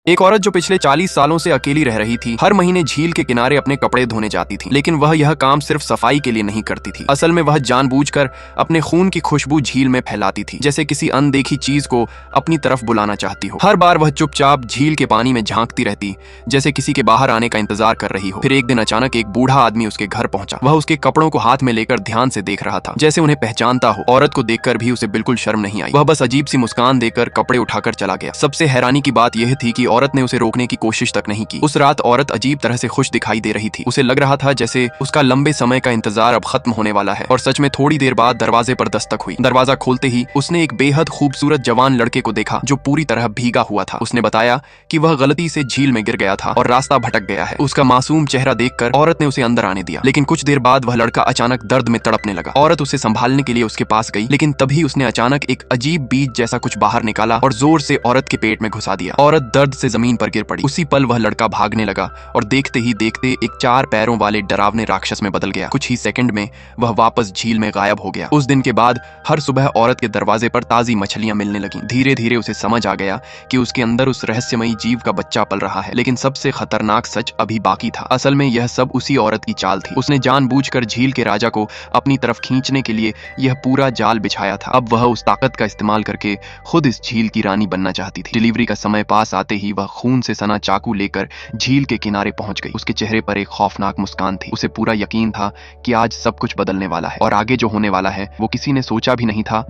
एक औरत जो पिछले 40 सालों से अकेली रह रही थी, हर महीने झील के किनारे अपने कपड़े धोने जाती थी। लेकिन वह यह काम सिर्फ सफाई के लिए नहीं करती थी। असल में वह जानबूझकर अपने खून की खुशबू झील में फैलाती थी, जैसे किसी अनदेखी चीज को अपनी तरफ बुलाना चाहती हो। हर बार वह चुपचाप झील के पानी में झांकती रहती, जैसे किसी के बाहर आने का इंतजार कर रही हो। फिर एक दिन अचानक एक बूढ़ा आदमी उसके घर पहुंचा। वह उसके कपड़ों को हाथ में लेकर ध्यान से देख रहा था, जैसे उन्हें पहचानता हो। औरत को देखकर भी उसे बिल्कुल शर्म नहीं आई। वह बस अजीब सी मुस्कान देकर कपड़े उठाकर चला गया। सबसे हैरानी की बात यह थी कि औरत ने उसे रोकने की कोशिश तक नहीं की। उस रात औरत अजीब तरह से खुश दिखाई दे रही थी। उसे लग रहा था जैसे उसका लंबे समय का इंतजार अब खत्म होने वाला है। और सच में थोड़ी देर बाद दरवाजे पर दस्तक हुई। दरवाजा खोलते ही उसने एक बेहद खूबसूरत जवान लड़के को देखा, जो पूरी तरह भीगा हुआ था। उसने बताया कि वह गलती से झील में गिर गया था और रास्ता भटक गया है। उसका मासूम चेहरा देखकर औरत ने उसे अंदर आने दिया। लेकिन कुछ देर बाद वह लड़का अचानक दर्द में तड़पने लगा। औरत उसे संभालने के लिए उसके पास गई, लेकिन तभी उसने अचानक एक अजीब बीज जैसा कुछ बाहर निकाला और जोर से औरत के पेट में घुसा दिया। औरत दर्द से जमीन पर गिर पड़ी। उसी पल वह लड़का भागने लगा और देखते ही देखते एक 4 पैरों वाले डरावने राक्षस में बदल गया। कुछ ही सेकंड में वह वापस झील में गायब हो गया। उस दिन के बाद हर सुबह औरत के दरवाजे पर ताजी मछलियां मिलने लगीं। धीरे धीरे उसे समझ आ गया कि उसके अंदर उस रहस्यमयी जीव का बच्चा पल रहा है। लेकिन सबसे खतरनाक सच अभी बाकी था। असल में यह सब उसी औरत की चाल थी। उसने जानबूझकर झील के राजा को अपनी तरफ खींचने के लिए यह पूरा जाल बिछाया था। अब वह उस ताकत का इस्तेमाल करके खुद इस झील की रानी बनना चाहती थी। डिलीवरी का समय पास आते ही वह खून से सना चाकू लेकर झील के किनारे पहुंच गई। उसके चेहरे पर एक खौफनाक मुस्कान थी। उसे पूरा यकीन था कि आज सब कुछ बदलने वाला है और आगे जो होने वाला है वो किसी ने सोचा भी नहीं था।